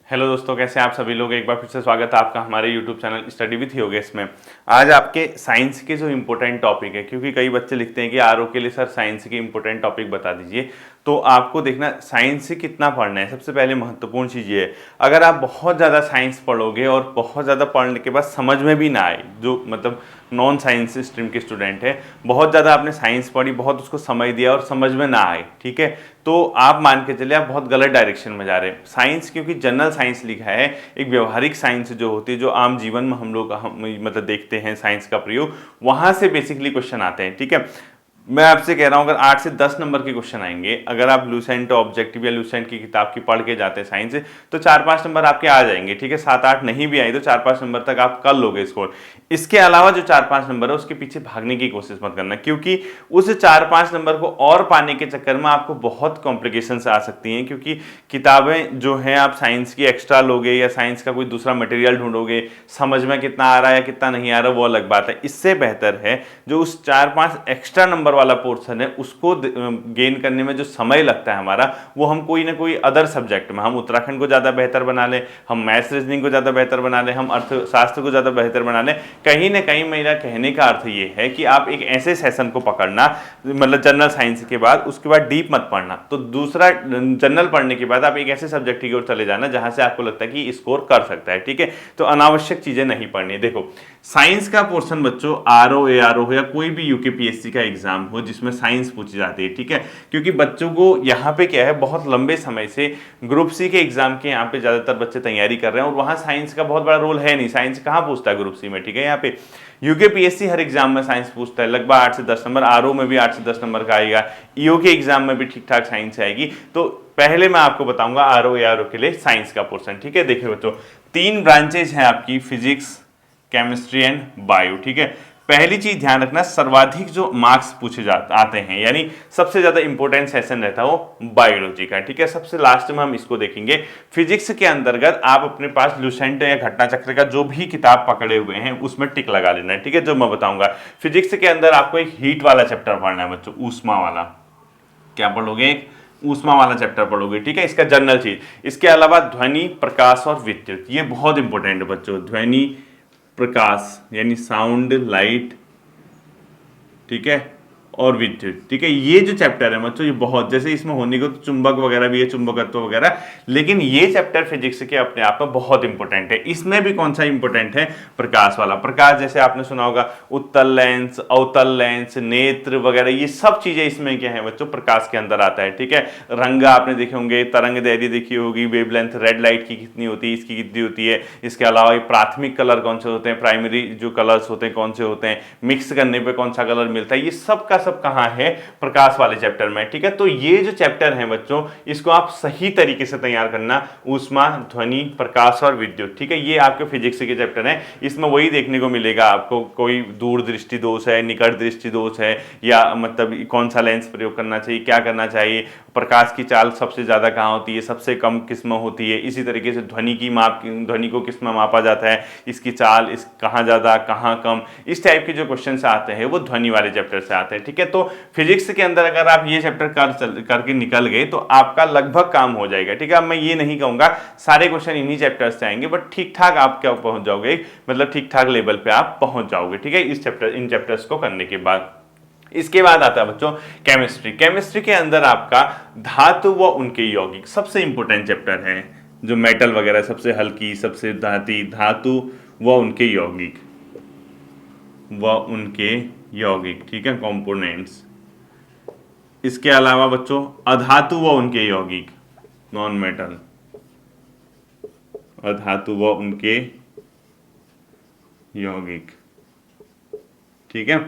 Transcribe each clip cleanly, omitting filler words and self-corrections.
Hello दोस्तों, कैसे हैं आप सभी लोग। एक बार फिर से स्वागत है आपका हमारे YouTube channel study with Yogesh में। आज आपके साइंस के जो इम्पोर्टेंट टॉपिक है, क्योंकि कई बच्चे लिखते हैं कि आरओ के लिए सर साइंस के इम्पोर्टेंट टॉपिक बता दीजिए, तो आपको देखना साइंस से कितना पढ़ना है। सबसे पहले महत्वपूर्ण चीज़ ये है, अगर आप बहुत ज़्यादा साइंस पढ़ोगे और बहुत ज़्यादा पढ़ने के बाद समझ में भी ना आए, जो मतलब नॉन साइंस स्ट्रीम के स्टूडेंट है, बहुत ज़्यादा आपने साइंस पढ़ी, बहुत उसको समझ दिया और समझ में ना आए, ठीक है, तो आप मान के चलिए आप बहुत गलत डायरेक्शन में जा रहे हैं। साइंस क्योंकि जनरल साइंस लिखा है, एक व्यवहारिक साइंस जो होती है, जो आम जीवन में हम लोग मतलब देखते हैं साइंस का प्रयोग, वहां से बेसिकली क्वेश्चन आते हैं, ठीक है। मैं आपसे कह रहा हूं, अगर 8 से 10 नंबर के क्वेश्चन आएंगे, अगर आप लूसेंट ऑब्जेक्टिव या लूसेंट की किताब की पढ़ के जाते हैं साइंस से, तो 4-5 नंबर आपके आ जाएंगे, ठीक है। 7-8 नहीं भी आई तो 4-5 नंबर तक आप कर लोगे स्कोर। इसके अलावा जो 4-5 नंबर है उसके पीछे भागने की कोशिश मत करना, क्योंकि उस 4-5 नंबर को और पाने के चक्कर में आपको बहुत कॉम्प्लिकेशंस आ सकती हैं, क्योंकि किताबें जो हैं आप साइंस की एक्स्ट्रा लोगे या साइंस का कोई दूसरा मटेरियल ढूंढोगे, समझ में कितना आ रहा है या कितना नहीं आ रहा वो अलग बात है। इससे बेहतर है जो उस 4-5 एक्स्ट्रा नंबर वाला पोर्शन है उसको गेन करने में जो समय लगता है हमारा, वो हम कोई ना कोई अदर सब्जेक्ट में, हम उत्तराखंड को ज़्यादा बेहतर बना लें, हम मैथ्स रीजनिंग को ज़्यादा बेहतर बना लें, हम अर्थशास्त्र को ज़्यादा बेहतर बना लें। कहीं ना कहीं मेरा कहने का अर्थ ये है कि आप एक ऐसे सेशन को पकड़ना, मतलब जनरल साइंस के बाद, उसके बाद डीप मत पढ़ना, तो दूसरा जनरल पढ़ने के बाद आप एक ऐसे सब्जेक्ट की ओर चले जाना जहां से आपको लगता है कि स्कोर कर सकता है, ठीक है। तो अनावश्यक चीजें नहीं पढ़नी। देखो, साइंस का पोर्शन बच्चों, आरओ एआरओ हो या कोई भी यूकेपीएससी का एग्जाम हो जिसमें साइंस पूछी जाती है, ठीक है, क्योंकि बच्चों को यहाँ पे क्या है, बहुत लंबे समय से ग्रुप सी के एग्जाम के यहाँ पे ज्यादातर बच्चे तैयारी कर रहे हैं और वहां साइंस का बहुत बड़ा रोल है नहीं। साइंस कहाँ पूछता है ग्रुप सी में, ठीक है। यहाँ पे यूकेपीएससी हर एग्जाम में साइंस पूछता है, लगभग 8 से 10 नंबर, आरओ में भी 8 से 10 नंबर का आएगा, ईओ के एग्जाम में भी ठीक ठाक साइंस आएगी। तो पहले मैं आपको बताऊंगा आरओ एआरओ के लिए साइंस का पोर्शन, ठीक है। देखिए बच्चों, 3 ब्रांचेज हैं आपकी, फिजिक्स, केमिस्ट्री एंड बायो, ठीक है। पहली चीज ध्यान रखना, सर्वाधिक जो मार्क्स पूछे आते हैं, यानी सबसे ज्यादा इंपॉर्टेंट सेशन रहता है वो बायोलॉजी का, ठीक है। सबसे लास्ट में हम इसको देखेंगे। फिजिक्स के अंतर्गत आप अपने पास लूसेंट या घटना चक्र का जो भी किताब पकड़े हुए हैं उसमें टिक लगा लेना है, ठीक है, जो मैं बताऊंगा। फिजिक्स के अंदर आपको एक हीट वाला चैप्टर पढ़ना है बच्चों, ऊष्मा वाला। क्या पढ़ोगे? ऊष्मा वाला चैप्टर पढ़ोगे, ठीक है, इसका जनरल चीज। इसके अलावा ध्वनि, प्रकाश और विद्युत, ये बहुत इंपॉर्टेंट है बच्चों। ध्वनि, प्रकाश यानी साउंड, लाइट, ठीक है, और विद्युत, ठीक है। ये जो चैप्टर है बच्चों, ये बहुत, जैसे इसमें होने को तो चुंबक वगैरह भी है, चुंबकत्व वगैरह, लेकिन ये चैप्टर फिजिक्स के अपने आप में बहुत इंपॉर्टेंट है। इसमें भी कौन सा इंपॉर्टेंट है? प्रकाश वाला। प्रकाश जैसे आपने सुना होगा, उत्तल लेंस, अवतल लेंस, नेत्र वगैरह, ये सब चीजें इसमें क्या है बच्चों, प्रकाश के अंदर आता है, ठीक है। रंग आपने देखे होंगे, तरंग दैर्ध्य देखी होगी, वेवलेंथ, रेड लाइट की कितनी होती है, इसकी कितनी होती है। इसके अलावा ये प्राथमिक कलर कौन से होते हैं, प्राइमरी जो कलर्स होते हैं कौन से होते हैं, मिक्स करने पे कौन सा कलर मिलता है, ये सब का सब कहां है? प्रकाश वाले चैप्टर में, ठीक है। तो ये जो चैप्टर है बच्चों, इसको आप सही तरीके से तैयार करना, ऊष्मा, ध्वनि, प्रकाश और विद्युत, ठीक है। ये आपके फिजिक्स के चैप्टर हैं। इसमें वही देखने को मिलेगा आपको, कोई दूर दृष्टि दोष है, निकट दृष्टि दोष है, या मतलब कौन सा लेंस प्रयोग करना चाहिए, क्या करना चाहिए, प्रकाश की चाल सबसे ज्यादा कहां होती है, सबसे कम किस में होती है। इसी तरीके से ध्वनि की माप, ध्वनि को किस में मापा जाता है, इसकी चाल, इस कहां ज्यादा कहां कम, इस टाइप के जो क्वेश्चन आते हैं वो ध्वनि वाले चैप्टर से आते हैं, ठीक है। तो फिजिक्स के अंदर अगर आप ये चैप्टर करके निकल गए तो आपका लगभग काम हो जाएगा, ठीक है। अब मैं ये नहीं कहूंगा सारे क्वेश्चन इन्हीं चैप्टर्स से आएंगे, बट ठीक ठाक आप क्या पहुंच जाओगे, मतलब ठीक ठाक लेवल पे आप पहुंच जाओगे, ठीक है, इन चैप्टर्स को करने के बाद। इसके बाद आता है बच्चों केमिस्ट्री। केमिस्ट्री के अंदर आपका धातु व उनके यौगिक सबसे इंपॉर्टेंट चैप्टर है, जो मेटल वगैरह, सबसे हल्की, सबसे धातु व उनके यौगिक, ठीक है, कंपोनेंट्स। इसके अलावा बच्चों अधातु व उनके यौगिक, नॉन मेटल, अधातु व उनके यौगिक, ठीक है।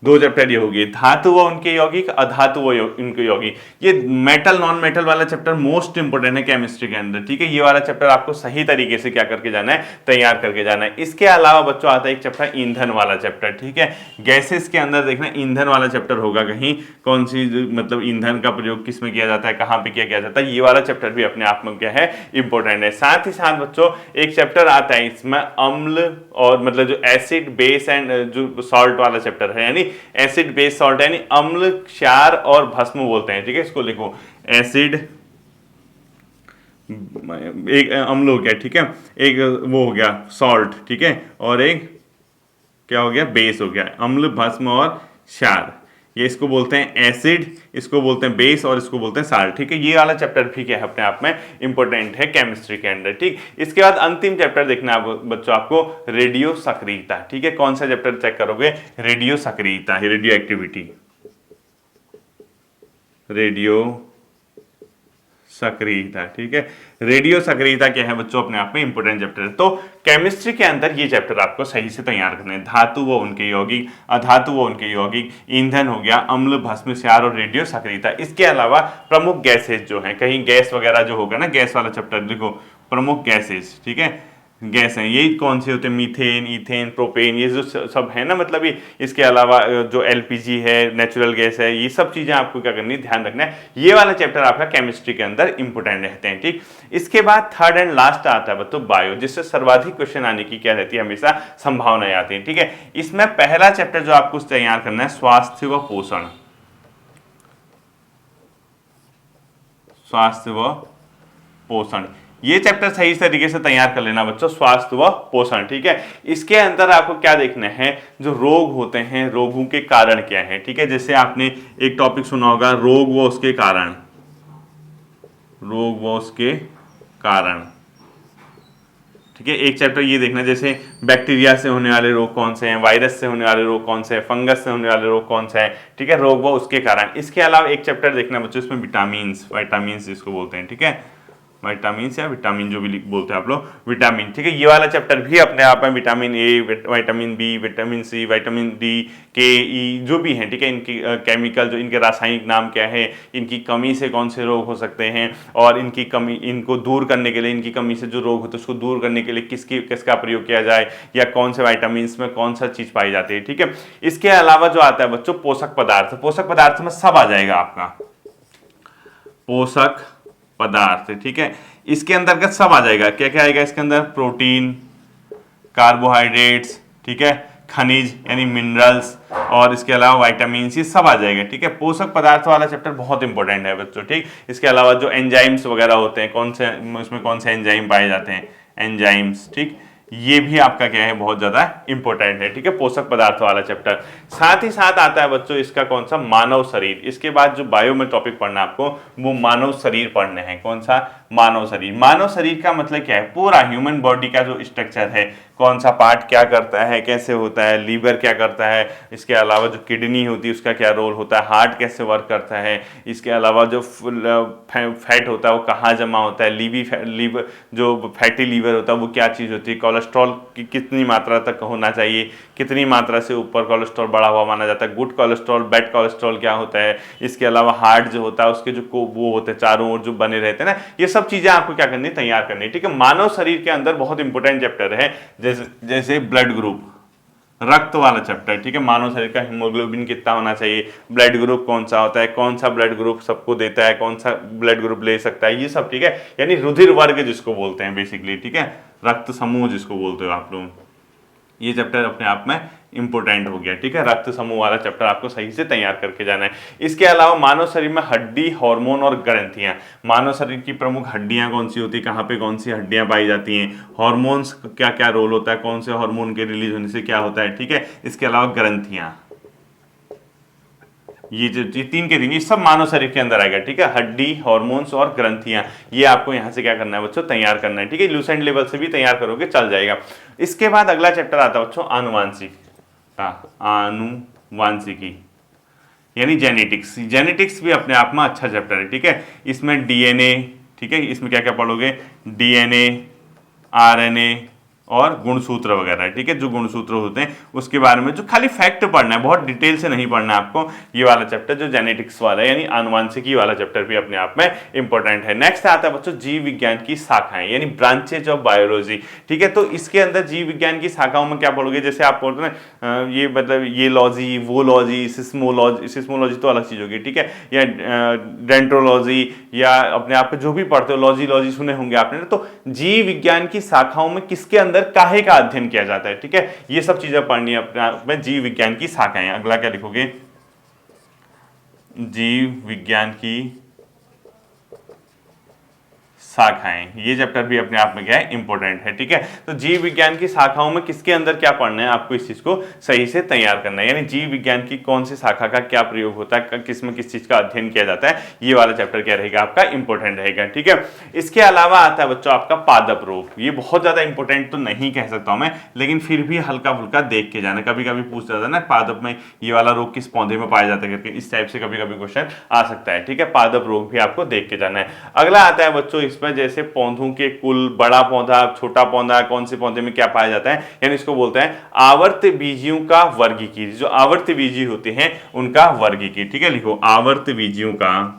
2 चैप्टर ये हो गए, धातु व उनके यौगिक, अधातु व उनके यौगिक। ये मेटल नॉन मेटल वाला चैप्टर मोस्ट इंपोर्टेंट है केमिस्ट्री के अंदर, ठीक है। ये वाला चैप्टर आपको सही तरीके से क्या करके जाना है, तैयार करके जाना है। इसके अलावा बच्चों आता है एक चैप्टर ईंधन वाला चैप्टर, ठीक है। गैसेस के अंदर देखना ईंधन वाला चैप्टर होगा कहीं, कौन सी मतलब ईंधन का प्रयोग किस में किया जाता है, कहाँ पे किया जाता है, ये वाला चैप्टर भी अपने आप में क्या है, इंपॉर्टेंट है। साथ ही साथ बच्चों एक चैप्टर आता है इसमें अम्ल और मतलब जो एसिड, बेस एंड जो सॉल्ट वाला चैप्टर है, यानी एसिड बेस सॉल्ट, यानी अम्ल, क्षार और भस्म बोलते हैं, ठीक है। इसको लिखो, एसिड एक अम्ल हो गया, ठीक है, एक वो हो गया सॉल्ट, ठीक है, और एक क्या हो गया, बेस हो गया, अम्ल, भस्म और क्षार। ये इसको बोलते हैं एसिड, इसको बोलते हैं बेस और इसको बोलते हैं साल्ट, ठीक है। ये वाला चैप्टर भी क्या है अपने आप में इंपॉर्टेंट है केमिस्ट्री के अंदर, ठीक। इसके बाद अंतिम चैप्टर देखना है बच्चों आपको, रेडियो सक्रियता, ठीक है। कौन सा चैप्टर चेक करोगे, रेडियो सक्रियता, रेडियो एक्टिविटी, रेडियो सक्रियता, ठीक है। रेडियो सक्रियता क्या है बच्चों, अपने आप में इंपॉर्टेंट चैप्टर है। तो केमिस्ट्री के अंदर ये चैप्टर आपको सही से तैयार करने हैं। धातु व उनके यौगिक, अधातु व उनके यौगिक, ईंधन हो गया, अम्ल, भस्म, क्षार और रेडियो सक्रियता। इसके अलावा प्रमुख गैसेज जो है, कहीं गैस वगैरह जो होगा ना, गैस वाला चैप्टर देखो, प्रमुख गैसेज, ठीक है, गैस हैं, यही कौन से होते हैं, मीथेन, इथेन, प्रोपेन, ये जो सब है ना, मतलब ये, इसके अलावा जो एलपीजी है, नेचुरल गैस है, ये सब चीजें आपको क्या करनी है, ध्यान रखना है। ये वाला चैप्टर आपका केमिस्ट्री के अंदर इंपोर्टेंट रहते हैं, ठीक। इसके बाद थर्ड एंड लास्ट आता है बच्चों बायो, जिससे सर्वाधिक क्वेश्चन आने की क्या रहती है, हमेशा संभावनाएं आती है, ठीक है। इसमें पहला चैप्टर जो आपको तैयार करना है, स्वास्थ्य व पोषण, स्वास्थ्य व पोषण, ये चैप्टर सही तरीके से तैयार कर लेना बच्चों, स्वास्थ्य व पोषण, ठीक है। इसके अंदर आपको क्या देखना है, जो रोग होते हैं, रोगों के कारण क्या है, ठीक है। जैसे आपने एक टॉपिक सुना होगा, रोग व उसके कारण, रोग व उसके कारण, ठीक है। एक चैप्टर ये देखना, जैसे बैक्टीरिया से होने वाले रोग कौन से हैं, वायरस से होने वाले रोग कौन से हैं, फंगस से होने वाले रोग कौन से हैं, ठीक है, रोग व उसके कारण। इसके अलावा एक चैप्टर देखना बच्चों, इसमें विटामिन, विटामिन जिसको बोलते हैं, ठीक है, विटामिन या विटामिन जो भी बोलते हैं आप लोग, विटामिन, ठीक है। ये वाला चैप्टर भी अपने आप में vitamin A, vitamin B, vitamin C, vitamin D, K, E, जो भी हैं, ठीक है, इनकी केमिकल, जो इनके रासायनिक नाम क्या है, इनकी कमी से कौन से रोग हो सकते हैं, और इनकी कमी, इनको दूर करने के लिए, इनकी कमी से जो रोग होते हैं उसको दूर करने के लिए किसका प्रयोग किया जाए, या कौन से विटामिन में कौन सा चीज पाई जाती है, ठीक है। इसके अलावा जो आता है बच्चों पोषक पदार्थ, पोषक पदार्थ में सब आ जाएगा आपका, पोषक पदार्थ, ठीक है। इसके अंतर्गत सब आ जाएगा, क्या क्या आएगा इसके अंदर, प्रोटीन, कार्बोहाइड्रेट्स, ठीक है, खनिज यानी मिनरल्स, और इसके अलावा विटामिन, ये सब आ जाएगा, ठीक है। पोषक पदार्थ वाला चैप्टर बहुत इंपॉर्टेंट है बच्चों, ठीक। इसके अलावा जो एंजाइम्स वगैरह होते हैं, कौन से उसमें कौन से एंजाइम पाए जाते हैं, एंजाइम्स, ठीक, ये भी आपका क्या है, बहुत ज्यादा इंपॉर्टेंट है, ठीक है, पोषक पदार्थ वाला चैप्टर। साथ ही साथ आता है बच्चों इसका कौन सा, मानव शरीर। इसके बाद जो बायो में टॉपिक पढ़ना आपको, वो मानव शरीर पढ़ने हैं। कौन सा, मानव शरीर। मानव शरीर का मतलब क्या है, पूरा ह्यूमन बॉडी का जो स्ट्रक्चर है, कौन सा पार्ट क्या करता है, कैसे होता है, लीवर क्या करता है, इसके अलावा जो किडनी होती है उसका क्या रोल होता है, हार्ट कैसे वर्क करता है, इसके अलावा जो फैट होता है वो कहाँ जमा होता है, लीवर जो फैटी लीवर होता है वो क्या चीज़ होती है, कोलेस्ट्रॉल की कितनी मात्रा तक होना चाहिए, कितनी मात्रा से ऊपर कोलेस्ट्रॉल बढ़ा हुआ माना जाता है, गुड कोलेस्ट्रॉल, बैड कोलेस्ट्रॉल क्या होता है। इसके अलावा हार्ट जो होता है उसके जो वो होते हैं चारों ओर जो बने रहते हैं ना, ये सब चीजें आपको क्या करनी, तैयार करनी, ठीक है। मानव शरीर के अंदर बहुत इंपॉर्टेंट चैप्टर है, जैसे ब्लड ग्रुप, रक्त वाला चैप्टर, ठीक है। मानव शरीर का हीमोग्लोबिन कितना होना चाहिए, ब्लड ग्रुप कौन सा होता है, कौन सा ब्लड ग्रुप सबको देता है, कौन सा ब्लड ग्रुप ले सकता है, ये सब, ठीक है। यानी रुधिर वर्ग जिसको बोलते हैं बेसिकली, ठीक है, रक्त समूह जिसको बोलते हो आप लोग, ये चैप्टर अपने आप में इंपोर्टेंट हो गया, ठीक है। रक्त समूह वाला चैप्टर आपको सही से तैयार करके जाना है। इसके अलावा मानव शरीर में हड्डी, हार्मोन और ग्रंथियां, मानव शरीर की प्रमुख हड्डियां कौन सी होती है, कहाँ पे कौन सी हड्डियां पाई जाती हैं, हार्मोन्स क्या क्या रोल होता है, कौन से हार्मोन के रिलीज होने से क्या होता है, ठीक है। इसके अलावा ग्रंथियां, ये जो तीन के दिन, ये सब मानव शरीर के अंदर आएगा, ठीक है। हड्डी, हार्मोन्स और ग्रंथियां, ये आपको यहाँ से क्या करना है बच्चों, तैयार करना है, ठीक है। लूसेंट लेवल से भी तैयार करोगे चल जाएगा। इसके बाद अगला चैप्टर आता है बच्चों आनुवांशिकता, आनुवांशिकी यानी जेनेटिक्स। जेनेटिक्स भी अपने आप में अच्छा चैप्टर है, ठीक है। इसमें डीएनए, ठीक है, इसमें क्या क्या पढ़ोगे, डीएनए, आरएनए और गुणसूत्र वगैरह, ठीक है। जो गुणसूत्र होते हैं उसके बारे में जो खाली फैक्ट पढ़ना है, बहुत डिटेल से नहीं पढ़ना है आपको, ये वाला चैप्टर जो जेनेटिक्स वाला है यानी आनुवांशिकी वाला चैप्टर भी अपने आप में इंपॉर्टेंट है। नेक्स्ट आता है बच्चों जीव विज्ञान की शाखाएं यानी ब्रांचेज ऑफ बायोलॉजी, ठीक है। तो इसके अंदर जीव विज्ञान की शाखाओं में क्या पढ़ोगे, जैसे आप पढ़ते हैं ये मतलब ये लॉजी, वो लॉजी, सिस्मोलॉजी, सिस्मोलॉजी तो अलग चीज होगी, ठीक है, या डेंट्रोलॉजी, या अपने आप जो भी पढ़ते हो लॉजी, लॉजी सुने होंगे आपने। तो जीव विज्ञान की शाखाओं में किसके अंदर काहे का अध्ययन किया जाता है, ठीक है। ये सब चीजें पढ़नी है अपने आप में, जीव विज्ञान की शाखाएं। अगला क्या लिखोगे, जीव विज्ञान की शाखाएं, ये चैप्टर भी अपने आप में क्या है, इंपॉर्टेंट है। ठीक है, तो जीव विज्ञान की शाखाओं में किसके अंदर क्या पढ़ना है, आपको इस चीज को सही से तैयार करना है। यानी जीव विज्ञान की कौन सी शाखा का क्या प्रयोग होता है, किस में किस चीज का अध्ययन किया जाता है, ये वाला चैप्टर क्या रहेगा आपका, इंपॉर्टेंट रहेगा। ठीक है, इसके अलावा आता है बच्चों आपका पादप रोग। ये बहुत ज्यादा इंपॉर्टेंट तो नहीं कह सकता हूं मैं, लेकिन फिर भी हल्का फुल्का देख के जाना। कभी कभी पूछ जाता है ना, पादप में ये वाला रोग किस पौधे में पाया जाता है करके, इस टाइप से कभी कभी क्वेश्चन आ सकता है। ठीक है, पादप रोग भी आपको देख के जाना है। अगला आता है बच्चों इसमें जैसे पौधों के कुल, बड़ा पौधा, छोटा पौधा, कौन से पौधे में क्या पाया जाता है, यानी इसको बोलते हैं आवर्त बीजियों का वर्गीकीय। जो आवर्त बीजी होते हैं उनका वर्गीकीय। ठीक है, लिखो आवर्त बीजियों का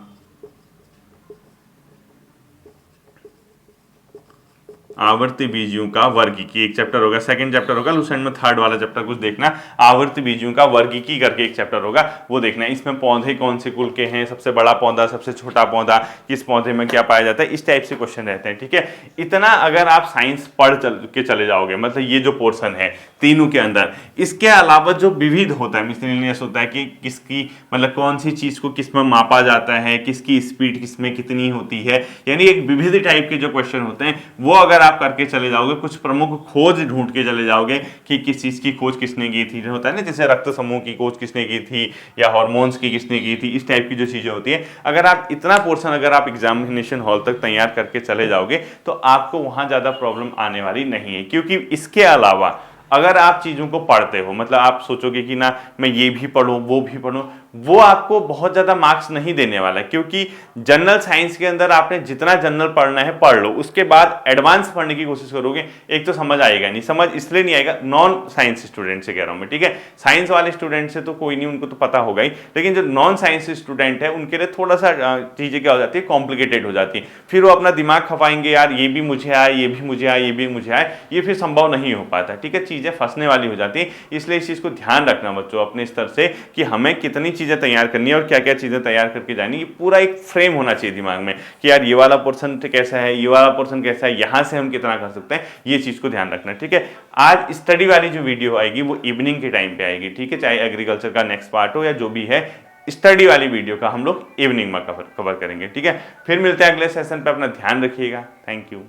आवर्ती बीजियों का वर्गीकी, एक चैप्टर होगा, सेकंड चैप्टर होगा, लुसेंट में थर्ड वाला चैप्टर कुछ देखना, आवर्ती बीजियों का वर्गीकी करके एक चैप्टर होगा, वो देखना है। इसमें पौधे कौन से कुल के हैं, सबसे बड़ा पौधा, सबसे छोटा पौधा, किस पौधे में क्या पाया जाता है, इस टाइप से क्वेश्चन रहते हैं। ठीक है, इतना अगर आप साइंस पढ़ के चले जाओगे, मतलब ये जो पोर्शन है तीनों के अंदर, इसके अलावा जो विविध होता है, मिसलेनियस होता है कि किसकी मतलब कौन सी चीज को किस में मापा जाता है, किसकी स्पीड किसमें कितनी होती है, यानी एक विविध टाइप के जो क्वेश्चन होते हैं वो अगर आप करके चले जाओगे, कुछ प्रमुख खोज ढूंढ के चले जाओगे कि किस चीज की खोज किसने की थी, होता है ना जैसे रक्त समूह की खोज किसने की थी या हार्मोन्स की किसने की थी, इस टाइप की जो चीजें होती है, अगर आप इतना पोर्शन अगर आप एग्जामिनेशन हॉल तक तैयार करके चले जाओगे तो आपको वहां ज्यादा प्रॉब्लम आने वाली नहीं है। क्योंकि इसके अलावा अगर आप चीजों को पढ़ते हो, मतलब आप सोचोगे कि ना मैं ये भी पढ़ूं वो भी पढ़ूं, वो आपको बहुत ज्यादा मार्क्स नहीं देने वाला है। क्योंकि जनरल साइंस के अंदर आपने जितना जनरल पढ़ना है पढ़ लो, उसके बाद एडवांस पढ़ने की कोशिश करोगे, एक तो समझ आएगा नहीं, समझ इसलिए नहीं आएगा, नॉन साइंस स्टूडेंट से कह रहा हूं मैं। ठीक है, साइंस वाले स्टूडेंट से तो कोई नहीं, उनको तो पता होगा ही, लेकिन जो नॉन साइंस स्टूडेंट है उनके लिए थोड़ा सा चीजें क्या हो जाती है, कॉम्प्लिकेटेड हो जाती है। फिर वो अपना दिमाग खपाएंगे, यार ये भी मुझे आए, ये भी मुझे आए, ये भी मुझे आए, ये फिर संभव नहीं हो पाता। ठीक है, चीजें फंसने वाली हो जाती है। इसलिए इस चीज को ध्यान रखना बच्चों अपने स्तर से कि हमें कितनी चीजें तैयार करनी है और क्या क्या चीजें तैयार करके जानी, ये पूरा एक फ्रेम होना चाहिए दिमाग में कि यार ये वाला पोर्शन कैसा है, ये वाला पोर्शन कैसा है, यहां से हम कितना कर सकते हैं, ये चीज को ध्यान रखना। ठीक है, आज स्टडी वाली जो वीडियो आएगी वो इवनिंग के टाइम पे आएगी। ठीक है, चाहे एग्रीकल्चर का नेक्स्ट पार्ट हो या जो भी है, स्टडी वाली वीडियो का हम लोग इवनिंग में कवर करेंगे। ठीक है, फिर मिलते हैं अगले सेशन पे, अपना ध्यान रखिएगा। Thank you.